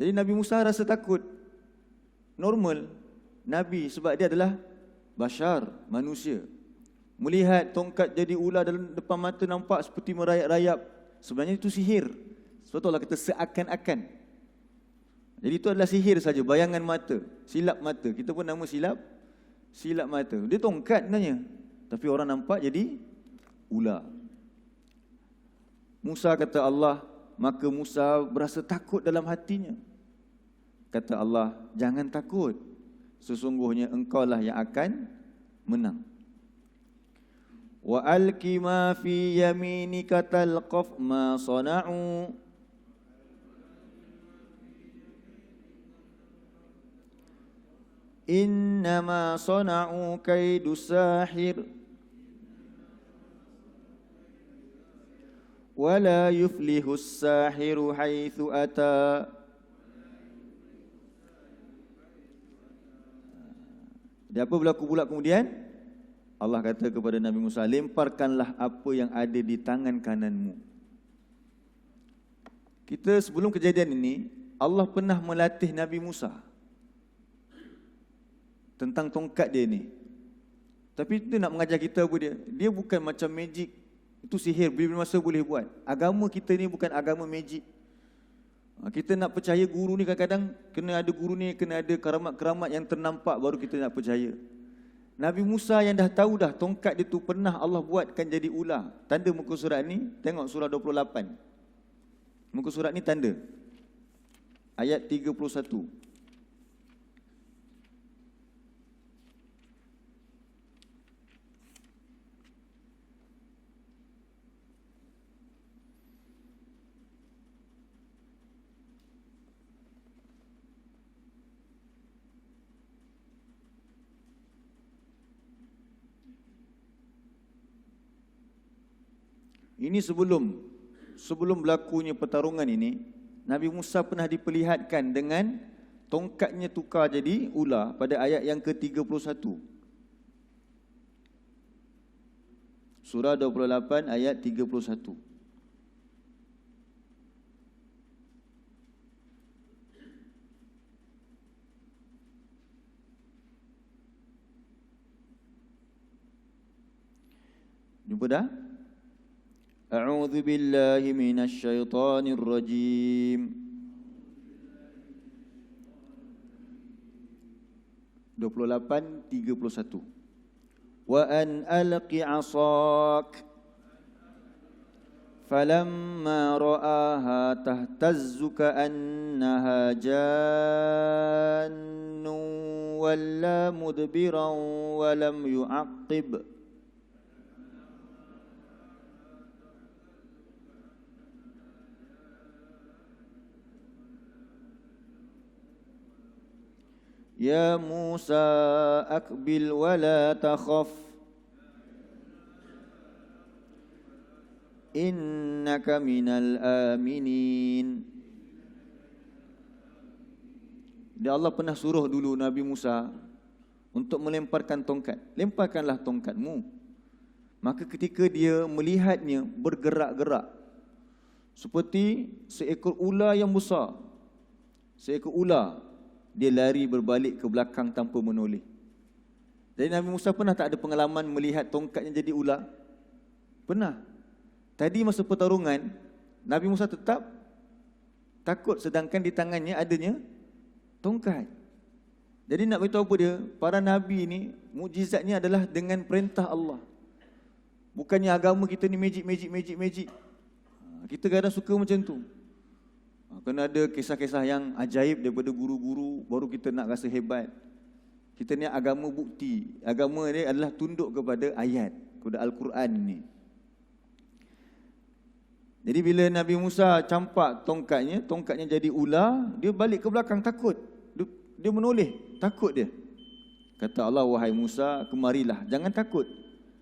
Jadi Nabi Musa rasa takut. Normal. Nabi sebab dia adalah bashar, manusia. Melihat tongkat jadi ular dalam depan mata nampak seperti merayap-rayap. Sebenarnya itu sihir. Sebab tu Allah kata seakan-akan. Jadi itu adalah sihir saja, bayangan mata, silap mata. Kita pun nama silap mata. Dia tongkat sebenarnya. Tapi orang nampak jadi ular. Musa kata Allah, maka Musa berasa takut dalam hatinya. Kata Allah, jangan takut. Sesungguhnya engkaulah yang akan menang. Wa alqi ma fi yaminika talqaf ma sana'u. Innama sana'u kaidu sahir. Wala yuflihu as-sahiru haitsu ata. Dia apa berlaku pula kemudian? Allah kata kepada Nabi Musa, lemparkanlah apa yang ada di tangan kananmu. Kita sebelum kejadian ini, Allah pernah melatih Nabi Musa tentang tongkat dia ni. Tapi itu nak mengajar kita apa dia? Dia bukan macam magic. Itu sihir, bila masa boleh buat. Agama kita ni bukan agama magic. Kita nak percaya guru ni kadang-kadang kena ada guru ni, kena ada keramat-keramat yang ternampak baru kita nak percaya. Nabi Musa yang dah tahu dah tongkat dia tu pernah Allah buatkan jadi ular. Tanda muka surat ni, tengok surah 28. Muka surat ni tanda. Ayat 31. Ini sebelum berlakunya pertarungan ini, Nabi Musa pernah diperlihatkan dengan tongkatnya tukar jadi ular pada ayat yang ke-31. Surah 28 ayat 31. Jumpa dah? A'udzu billahi minasy syaithanir rajim. 28:31. Wa an alqi 'asak falamma ra'aha tahtazzu ka'annaha jannun walla mudbiran wa lam yu'aqqib. Ya Musa akbil wa la takhaf innaka minal aminin. Dia Allah pernah suruh dulu Nabi Musa untuk melemparkan tongkat. Lemparkanlah tongkatmu. Maka ketika dia melihatnya bergerak-gerak seperti seekor ular yang besar. Seekor ular, dia lari berbalik ke belakang tanpa menoleh. Jadi Nabi Musa pernah tak ada pengalaman melihat tongkatnya jadi ular? Pernah. Tadi masa pertarungan, Nabi Musa tetap takut sedangkan di tangannya adanya tongkat. Jadi nak beritahu apa dia? Para Nabi ni, mukjizatnya adalah dengan perintah Allah. Bukannya agama kita ni magic. Kita kadang suka macam tu. Kena ada kisah-kisah yang ajaib daripada guru-guru, baru kita nak rasa hebat. Kita ni agama bukti. Agama ni adalah tunduk kepada ayat, kepada Al-Quran ni. Jadi bila Nabi Musa campak tongkatnya jadi ular, dia balik ke belakang takut. Dia menoleh, takut dia. Kata Allah, wahai Musa, kemarilah, jangan takut.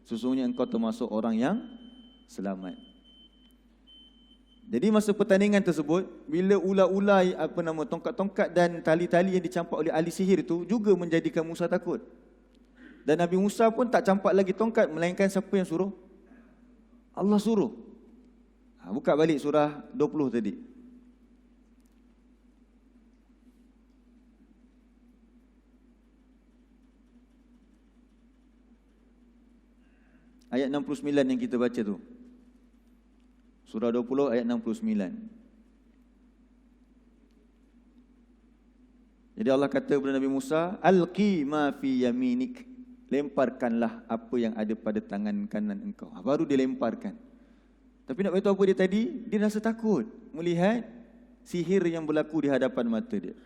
Sesungguhnya engkau termasuk orang yang selamat. Jadi masa pertandingan tersebut, bila ular-ular tongkat-tongkat dan tali-tali yang dicampak oleh ahli sihir itu juga menjadikan Musa takut. Dan Nabi Musa pun tak campak lagi tongkat, melainkan siapa yang suruh? Allah suruh. Buka balik surah 20 tadi. ayat 69 yang kita baca tu. Surah 20 ayat 69. Jadi Allah kata kepada Nabi Musa, alqi ma fi yaminik. Lemparkanlah apa yang ada pada tangan kanan engkau. Baru dia lemparkan. Tapi nak beritahu apa dia tadi? Dia rasa takut melihat sihir yang berlaku di hadapan mata dia.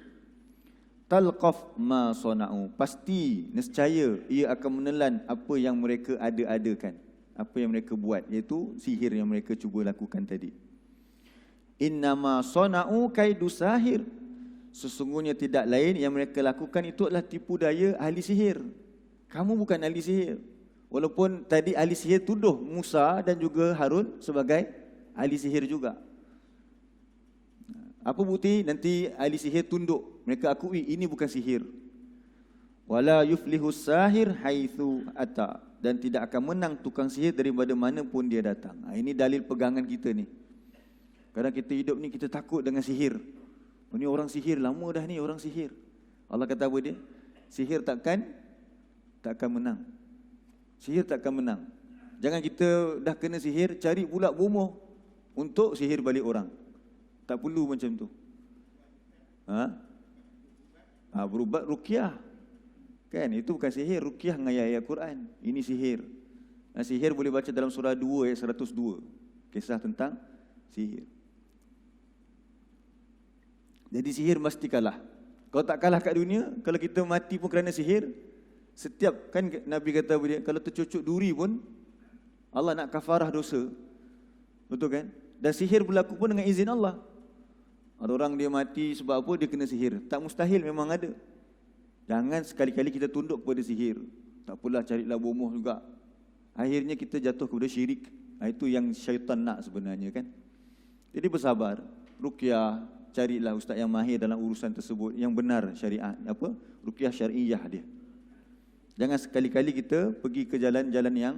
Talqaf ma sana'u. Pasti, nescaya ia akan menelan apa yang mereka ada-adakan. Apa yang mereka buat, iaitu sihir yang mereka cuba lakukan tadi. Innama sana'u kaidu sahir. Sesungguhnya tidak lain yang mereka lakukan itu adalah tipu daya ahli sihir. Kamu bukan ahli sihir. Walaupun tadi ahli sihir tuduh Musa dan juga Harun sebagai ahli sihir juga. Apa bukti? Nanti ahli sihir tunduk. Mereka akui ini bukan sihir. Wala yuflihu sahir haitsu ata. Dan tidak akan menang tukang sihir daripada mana pun dia datang. Ini dalil pegangan kita ni. Kadang kita hidup ni kita takut dengan sihir. Ini orang sihir, lama dah ni orang sihir. Allah kata apa dia? Sihir takkan menang. Sihir takkan menang. Jangan kita dah kena sihir, cari pula bomoh untuk sihir balik orang. Tak perlu macam tu. Berubat ruqyah. Kan, itu bukan sihir. Ruqyah dengan ayat Quran. Ini sihir. Sihir boleh baca dalam surah 2 ayat 102. Kisah tentang sihir. Jadi sihir mesti kalah. Kalau tak kalah kat dunia, kalau kita mati pun kerana sihir, setiap, kan Nabi kata dia, kalau tercucuk duri pun Allah nak kafarah dosa. Betul kan? Dan sihir berlaku pun dengan izin Allah. Ada orang dia mati sebab apa? Dia kena sihir. Tak mustahil, memang ada. Jangan sekali-kali kita tunduk kepada sihir. Tak apalah, carilah bomoh juga. Akhirnya kita jatuh kepada syirik. Itu yang syaitan nak sebenarnya kan. Jadi bersabar. Ruqyah, carilah ustaz yang mahir dalam urusan tersebut, yang benar syariat. Ruqyah syariah dia. Jangan sekali-kali kita pergi ke jalan-jalan yang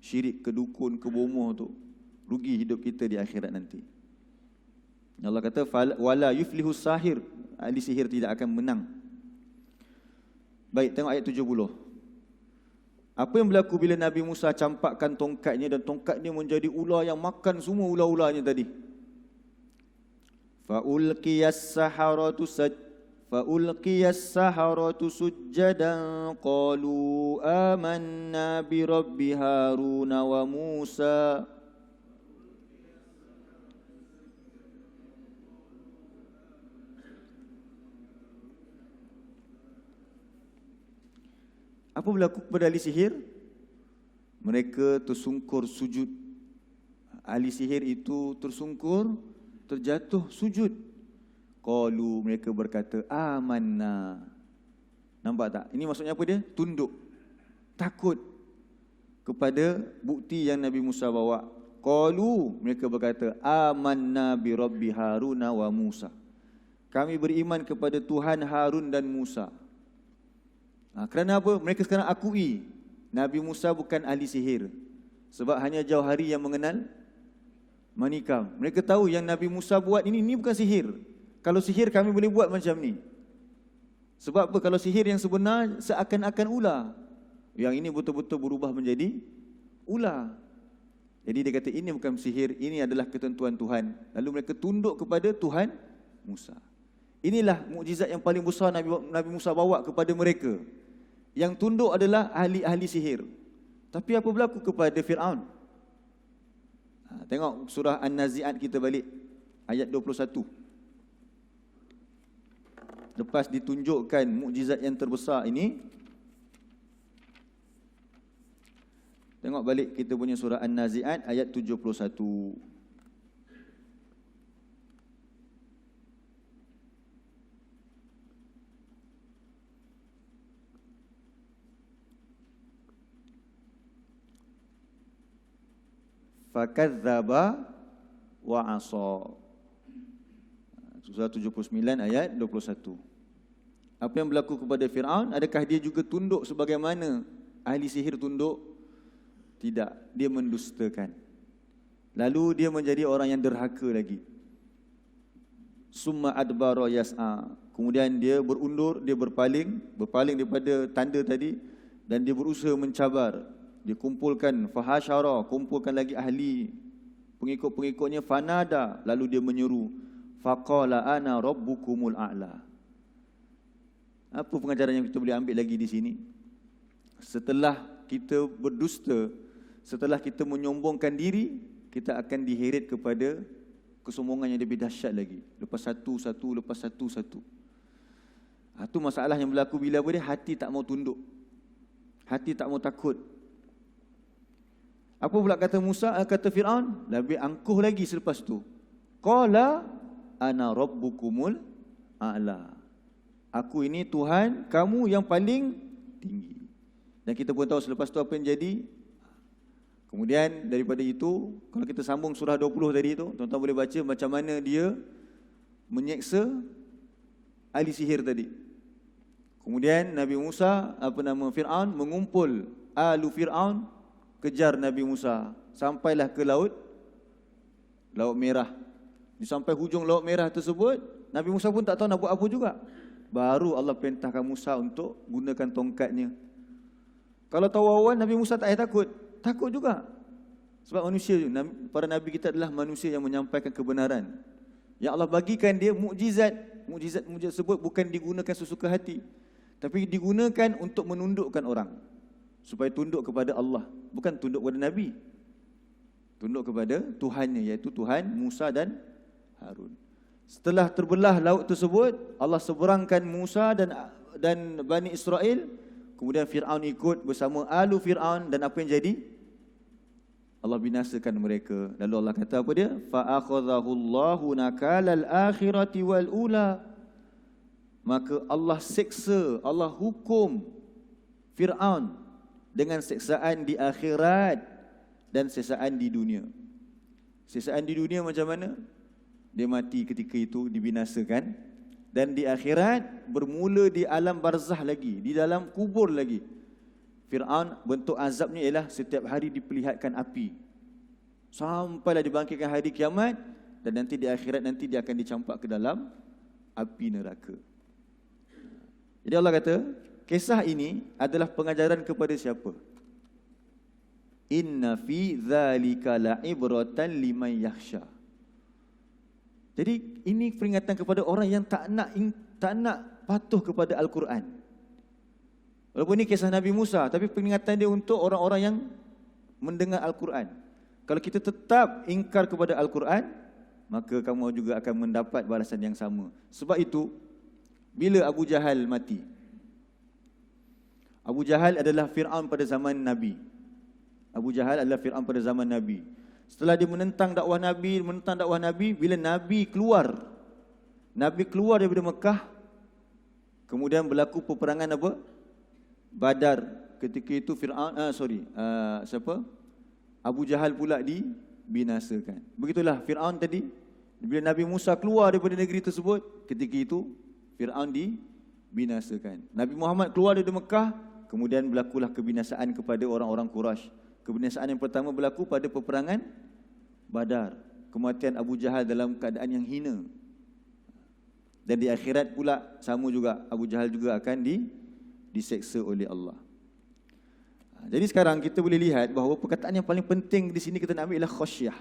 syirik, ke dukun, ke bomoh tu. Rugi hidup kita di akhirat nanti. Allah kata wala yuflihu sahir. Ahli sihir tidak akan menang. Baik, tengok ayat 70. Apa yang berlaku bila Nabi Musa campakkan tongkatnya dan tongkatnya menjadi ular yang makan semua ular-ularnya tadi. Fa'ulqiyas saharatu sujjadan qalu amanna bi rabbi Harun wa Musa. Apa berlaku kepada ahli sihir? Mereka tersungkur sujud. Ahli sihir itu tersungkur, terjatuh sujud. Qalu, mereka berkata, amanna. Nampak tak? Ini maksudnya apa dia? Tunduk. Takut kepada bukti yang Nabi Musa bawa. Qalu, mereka berkata, amanna bi rabbi Harun wa Musa. Kami beriman kepada Tuhan Harun dan Musa. Kerana apa? Mereka sekarang akui Nabi Musa bukan ahli sihir. Sebab hanya Jauhari yang mengenal manikam. Mereka tahu yang Nabi Musa buat ini bukan sihir. Kalau sihir kami boleh buat macam ni. Sebab apa? Kalau sihir yang sebenar seakan-akan ular. Yang ini betul-betul berubah menjadi ular. Jadi dia kata ini bukan sihir, ini adalah ketentuan Tuhan. Lalu mereka tunduk kepada Tuhan Musa. Inilah mukjizat yang paling besar Nabi Musa bawa kepada mereka. Yang tunduk adalah ahli-ahli sihir. Tapi apa berlaku kepada Fir'aun? Tengok surah An-Nazi'at kita balik. Ayat 21. Lepas ditunjukkan mukjizat yang terbesar ini, tengok balik kita punya surah An-Nazi'at ayat 71. Fakadzdzaba wa 'asa. Surah 79 ayat 21. Apa yang berlaku kepada Fir'aun? Adakah dia juga tunduk sebagaimana ahli sihir tunduk? Tidak, dia mendustakan. Lalu dia menjadi orang yang derhaka lagi. Summa adbara yas'a. Kemudian dia berundur, dia berpaling daripada tanda tadi, dan dia berusaha mencabar. Dia kumpulkan fahasyara, kumpulkan lagi ahli pengikut-pengikutnya, fanada, lalu dia menyeru, faqala ana rabbukumul a'la. Apa pengajaran yang kita boleh ambil lagi di sini? Setelah kita berdusta, setelah kita menyombongkan diri, kita akan diheret kepada kesombongan yang lebih dahsyat lagi. Lepas satu, lepas satu. Itu masalah yang berlaku bila apa dia? Hati tak mau tunduk. Hati tak mau takut. Apa pula kata Musa, kata Fir'aun? Lebih angkuh lagi selepas tu. Qala ana rabbukumul a'la. Aku ini Tuhan kamu yang paling tinggi. Dan kita pun tahu selepas tu apa yang jadi. Kemudian daripada itu, kalau kita sambung surah 20 tadi tu, tuan-tuan boleh baca macam mana dia menyeksa ahli sihir tadi. Kemudian Nabi Musa, Fir'aun mengumpul ahlu Fir'aun, kejar Nabi Musa sampailah ke Laut Merah. Sampai hujung Laut Merah tersebut, Nabi Musa pun tak tahu nak buat apa juga. Baru Allah perintahkan Musa untuk gunakan tongkatnya. Kalau tahu awal, Nabi Musa tak payah takut. Takut juga. Sebab manusia, para Nabi kita adalah manusia yang menyampaikan kebenaran. Yang Allah bagikan dia mukjizat. Mukjizat tersebut bukan digunakan sesuka hati, tapi digunakan untuk menundukkan orang supaya tunduk kepada Allah, bukan tunduk kepada Nabi, tunduk kepada Tuhannya, iaitu Tuhan Musa dan Harun. Setelah terbelah laut tersebut, Allah seberangkan Musa dan Bani Israel. Kemudian Fir'aun ikut bersama ahlu Fir'aun, dan apa yang jadi? Allah binasakan mereka. Lalu Allah kata apa dia? Fa akhadhahullahu nakalal akhirati wal ula. Maka Allah seksa, Allah hukum Fir'aun dengan seksaan di akhirat dan seksaan di dunia. Seksaan di dunia macam mana? Dia mati ketika itu, dibinasakan. Dan di akhirat bermula di alam barzah lagi, di dalam kubur lagi. Fir'aun bentuk azabnya ialah setiap hari diperlihatkan api, sampailah dibangkitkan hari kiamat. Dan nanti di akhirat nanti dia akan dicampak ke dalam api neraka. Jadi Allah kata, kisah ini adalah pengajaran kepada siapa? Inna fi dzalika la'ibratan liman yakhsha. Jadi ini peringatan kepada orang yang tak nak patuh kepada Al-Quran. Walaupun ini kisah Nabi Musa, tapi peringatan dia untuk orang-orang yang mendengar Al-Quran. Kalau kita tetap ingkar kepada Al-Quran, maka kamu juga akan mendapat balasan yang sama. Sebab itu, bila Abu Jahal mati, Abu Jahal adalah Fir'aun pada zaman Nabi. Abu Jahal adalah Fir'aun pada zaman Nabi. Setelah dia menentang dakwah Nabi, bila Nabi keluar daripada Mekah, kemudian berlaku peperangan apa? Badar. Ketika itu Abu Jahal pula dibinasakan. Begitulah Fir'aun tadi. Bila Nabi Musa keluar daripada negeri tersebut, ketika itu Fir'aun dibinasakan. Nabi Muhammad keluar dari Mekah, kemudian berlakulah kebinasaan kepada orang-orang Quraisy. Kebinasaan yang pertama berlaku pada peperangan Badar. Kematian Abu Jahal dalam keadaan yang hina. Dan di akhirat pula sama juga, Abu Jahal juga akan diseksa oleh Allah. Jadi sekarang kita boleh lihat bahawa perkataan yang paling penting di sini kita nak ambil ialah khasyah.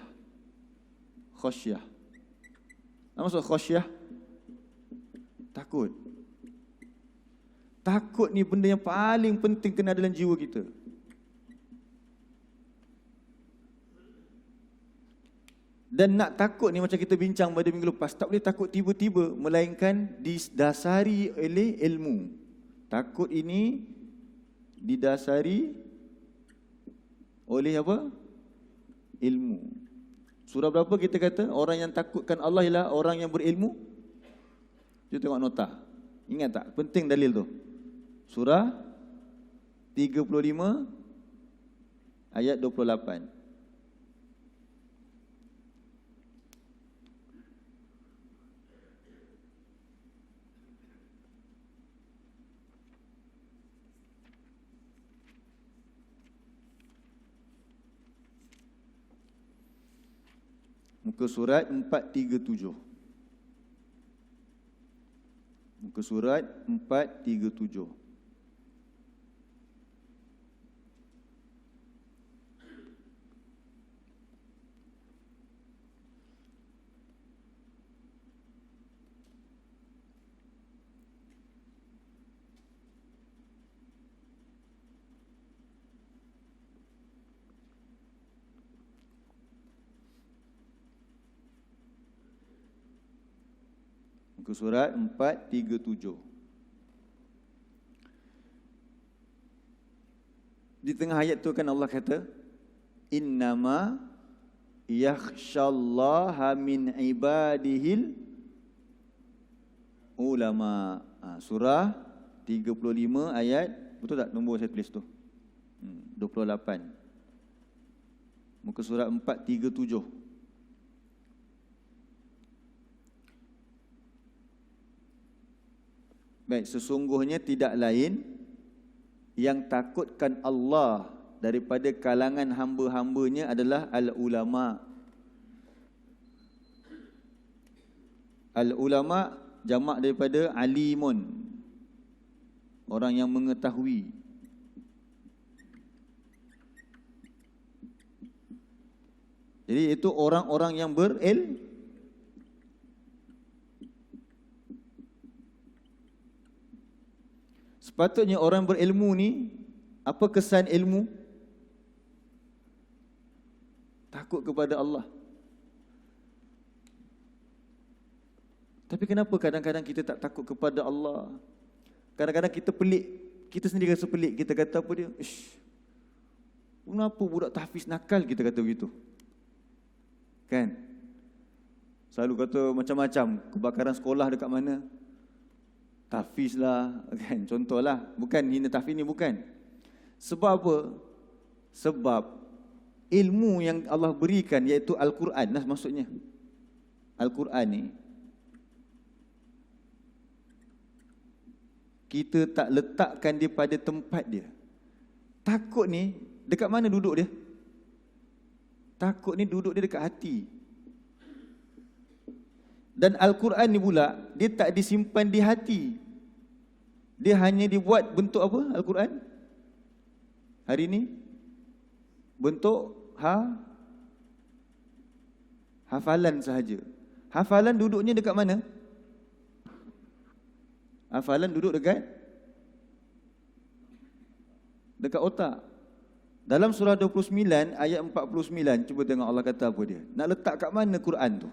Khasyah. Apa maksud khasyah? Takut. Takut ni benda yang paling penting kena dalam jiwa kita. Dan nak takut ni macam kita bincang pada minggu lepas, tak boleh takut tiba-tiba, melainkan didasari oleh ilmu. Takut ini didasari oleh apa? Ilmu. Surah berapa kita kata orang yang takutkan Allah ialah orang yang berilmu? Kita tengok nota. Ingat tak? Penting dalil tu. Surah 35 ayat 28. Muka surat 437. Muka surat 437. Muka surat 437. Di tengah ayat tu kan Allah kata, innama yakhshallaha min ibadihil ulama. Surah 35 ayat, betul tak nombor saya tulis tu? 28. Muka surat 437. Baik, sesungguhnya tidak lain yang takutkan Allah daripada kalangan hamba-hambanya adalah al-ulama. Al-ulama jamak daripada alimun, orang yang mengetahui. Jadi itu orang-orang yang Sepatutnya orang berilmu ni, apa kesan ilmu? Takut kepada Allah. Tapi kenapa kadang-kadang kita tak takut kepada Allah? Kadang-kadang kita pelik, kita sendiri rasa pelik. Kita kata apa dia? Kenapa budak tahfiz nakal, kita kata begitu. Kan? Selalu kata macam-macam, kebakaran sekolah dekat mana? Tahfiz lah, kan? Contohlah, bukan hina tahfiz ni, bukan. Sebab apa? Sebab ilmu yang Allah berikan, iaitu Al-Quran lah maksudnya. Al-Quran ni kita tak letakkan dia pada tempat dia. Takut ni dekat mana duduk dia? Takut ni duduk dia dekat hati. Dan Al-Quran ni pula, dia tak disimpan di hati. Dia hanya dibuat bentuk apa Al-Quran? Hari ni bentuk hafalan sahaja. Hafalan duduknya dekat mana? Hafalan duduk dekat otak. Dalam surah 29 ayat 49, cuba tengok Allah kata apa dia. Nak letak kat mana Quran tu?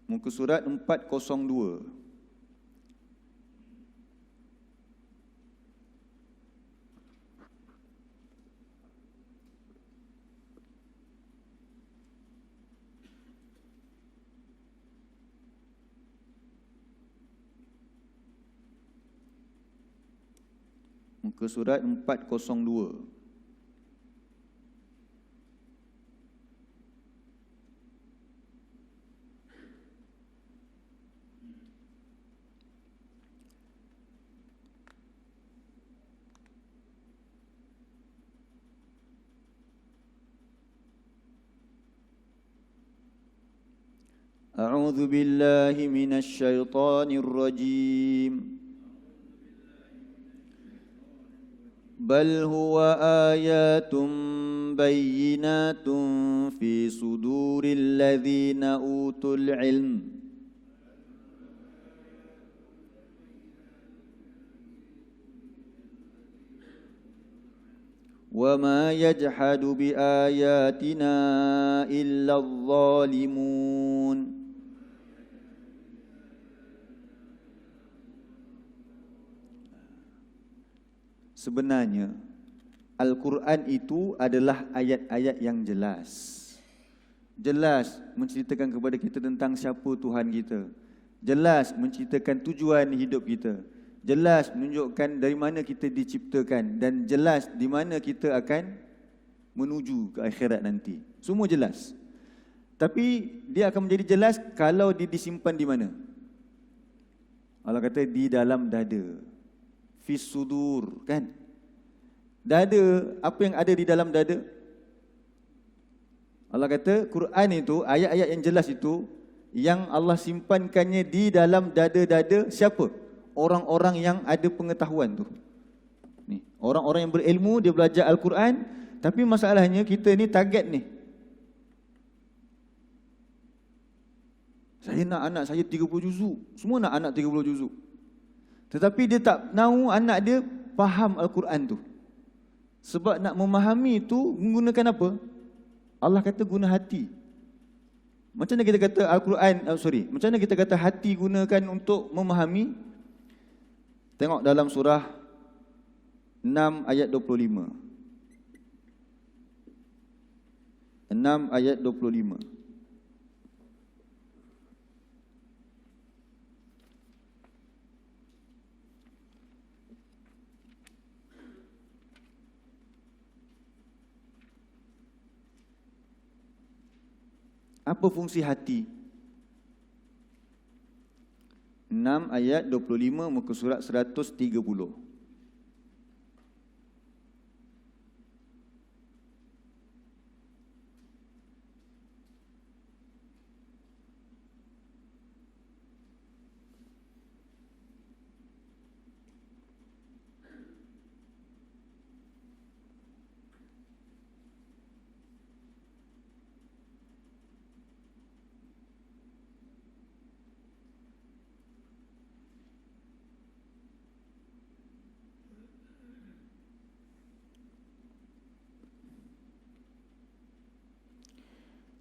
Muka surat 402. Muka surat 402. A'udzu billahi minasy syaithanir rajim. Bal huwa ayatun bayyinatun fi suduril ladzina utul ilm. Wa ma yajhadu bi ayatina illa adh-dhalimun. Sebenarnya Al-Quran itu adalah ayat-ayat yang jelas. Jelas menceritakan kepada kita tentang siapa Tuhan kita. Jelas menceritakan tujuan hidup kita. Jelas menunjukkan dari mana kita diciptakan. Dan jelas di mana kita akan menuju ke akhirat nanti. Semua jelas. Tapi dia akan menjadi jelas kalau dia disimpan di mana? Allah kata di dalam dada. Fis sudur, kan? Dada, apa yang ada di dalam dada? Allah kata Quran itu, ayat-ayat yang jelas itu, yang Allah simpankannya di dalam dada-dada siapa? Orang-orang yang ada pengetahuan tu. Ni, orang-orang yang berilmu, dia belajar Al-Quran, tapi masalahnya kita ni target ni. Saya nak anak saya 30 juzuk. Semua nak anak 30 juzuk. Tetapi dia tak mahu anak dia faham Al-Quran tu. Sebab nak memahami tu menggunakan apa? Allah kata guna hati. Macam mana kita kata Al-Quran, macam mana kita kata hati gunakan untuk memahami? Tengok dalam surah 6 ayat 25. 6 ayat 25. Apa fungsi hati? 6 ayat 25 muka surat 130.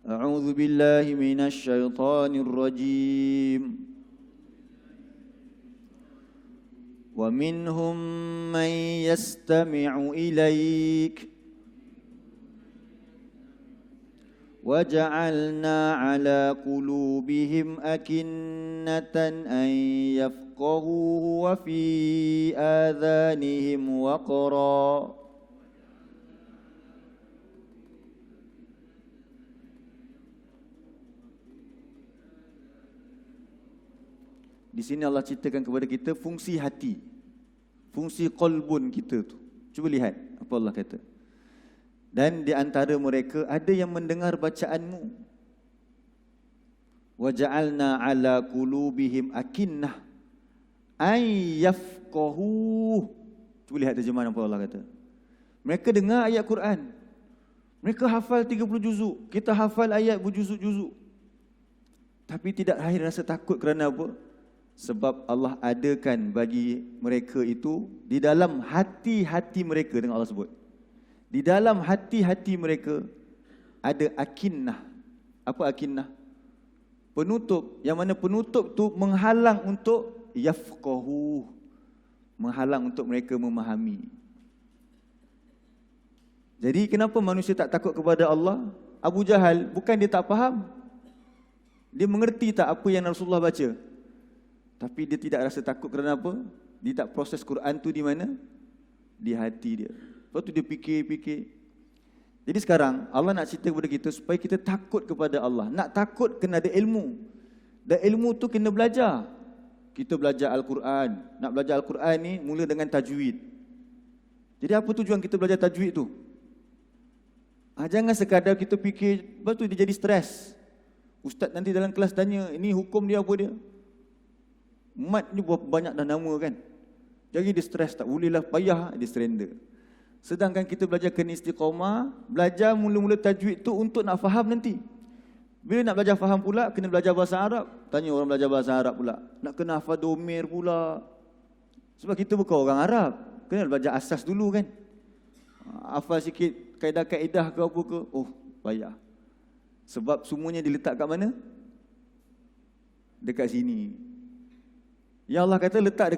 أعوذ بالله من الشيطان الرجيم ومنهم من يستمع إليك وجعلنا على قلوبهم أكنة أن يفقهوه وفي آذانهم وقرا Di sini Allah ceritakan kepada kita fungsi hati, fungsi qalbun kita tu. Cuba lihat apa Allah kata. Dan di antara mereka ada yang mendengar bacaanmu. Wa ja'alna 'ala qulubihim akinnah ay yafqahu. Cuba lihat terjemahan apa Allah kata. Mereka dengar ayat Quran. Mereka hafal 30 juzuk. Kita hafal ayat berjuzuk-juzuk. Tapi tidak lahir rasa takut kerana apa? Sebab Allah adakan bagi mereka itu di dalam hati-hati mereka, dengan Allah sebut. Di dalam hati-hati mereka ada akinnah. Apa akinnah? Penutup, yang mana penutup tu menghalang untuk yafqahu, menghalang untuk mereka memahami. Jadi kenapa manusia tak takut kepada Allah? Abu Jahal bukan dia tak faham. Dia mengerti tak apa yang Rasulullah baca? Tapi dia tidak rasa takut kerana apa? Dia tak proses Quran tu di mana? Di hati dia. Lepas tu dia fikir-fikir. Jadi sekarang Allah nak cerita kepada kita supaya kita takut kepada Allah. Nak takut kena ada ilmu. Dan ilmu tu kena belajar. Kita belajar Al-Quran. Nak belajar Al-Quran ni mula dengan tajwid. Jadi apa tujuan kita belajar tajwid tu? Jangan sekadar kita fikir, lepas tu dia jadi stres. Ustaz nanti dalam kelas tanya, ini hukum dia apa dia? Mat ni banyak dah nama kan. Jadi dia stres, tak bolehlah, payah, dia surrender. Sedangkan kita belajar kena istiqamah, belajar mula-mula tajwid tu untuk nak faham nanti. Bila nak belajar faham pula, kena belajar bahasa Arab. Tanya orang belajar bahasa Arab pula. Nak kena hafal domir pula. Sebab kita bukan orang Arab. Kena belajar asas dulu kan. Hafal sikit kaedah-kaedah ke apa ke. Oh, payah. Sebab semuanya diletak kat mana? Dekat sini. Ya Allah kata letak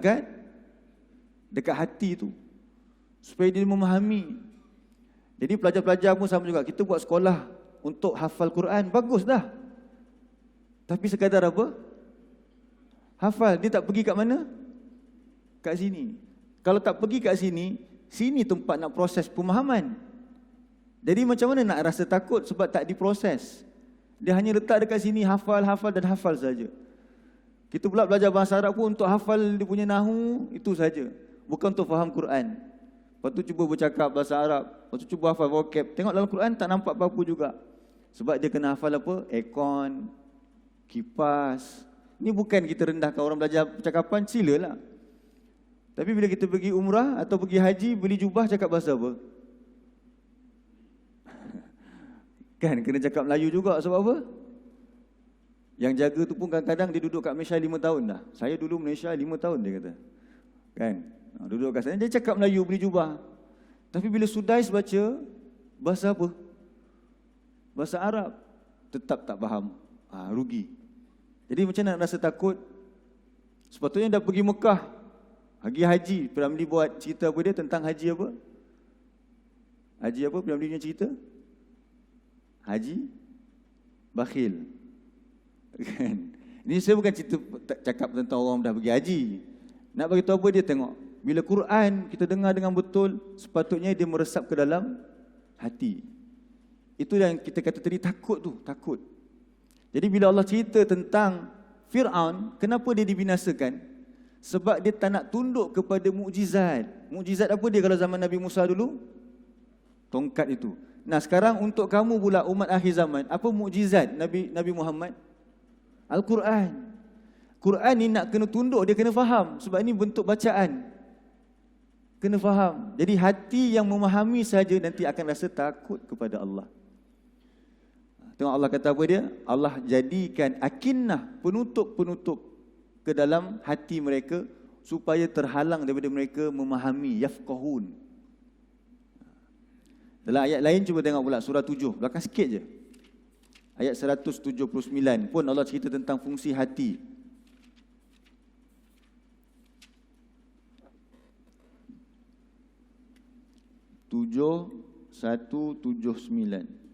dekat hati tu. Supaya dia memahami. Jadi pelajar-pelajar pun sama juga. Kita buat sekolah untuk hafal Quran. Bagus dah. Tapi sekadar apa? Hafal. Dia tak pergi kat mana? Kat sini. Kalau tak pergi kat sini, sini tempat nak proses pemahaman. Jadi macam mana nak rasa takut sebab tak diproses? Dia hanya letak dekat sini, hafal, hafal dan hafal saja. Kita pula belajar bahasa Arab pun untuk hafal dia punya nahu, itu saja. Bukan untuk faham Quran. Lepas tu cuba bercakap bahasa Arab. Lepas tu cuba hafal vocab. Tengok dalam Quran tak nampak apa-apa juga. Sebab dia kena hafal apa? Aircon, kipas. Ini bukan kita rendahkan orang belajar percakapan, silalah. Tapi bila kita pergi umrah atau pergi haji, beli jubah cakap bahasa apa? Kan kena cakap Melayu juga, sebab apa? Yang jaga tu pun kadang-kadang dia duduk kat Malaysia 5 tahun dah. Saya dulu Malaysia 5 tahun dia kata. Kan? Duduk kat sana, dia cakap Melayu, beli jubah. Tapi bila Sudais baca, bahasa apa? Bahasa Arab. Tetap tak faham. Rugi. Jadi macam nak rasa takut? Sepatutnya dah pergi Mekah. Pergi haji. Piramli buat cerita apa dia tentang haji apa? Haji apa Piramli punya cerita? Haji bakhil. Kan? Ini saya bukan cerita cakap tentang orang dah pergi haji. Nak bagi tahu apa dia tengok. Bila Quran kita dengar dengan betul, sepatutnya dia meresap ke dalam hati. Itu yang kita kata tadi, takut tu, takut. Jadi bila Allah cerita tentang Fir'aun, kenapa dia dibinasakan? Sebab dia tak nak tunduk kepada mukjizat. Mukjizat apa dia kalau zaman Nabi Musa dulu? Tongkat itu. Nah sekarang untuk kamu pula umat akhir zaman, apa mukjizat Nabi Muhammad? Al-Quran. Quran ni nak kena tunduk, dia kena faham. Sebab ini bentuk bacaan. Kena faham. Jadi hati yang memahami saja nanti akan rasa takut kepada Allah. Tengok Allah kata apa dia? Allah jadikan akinnah, penutup-penutup ke dalam hati mereka supaya terhalang daripada mereka memahami, yafqahun. Dalam ayat lain cuba tengok pula surah 7, belakang sikit je. Ayat 179 pun Allah cerita tentang fungsi hati. 7, 179.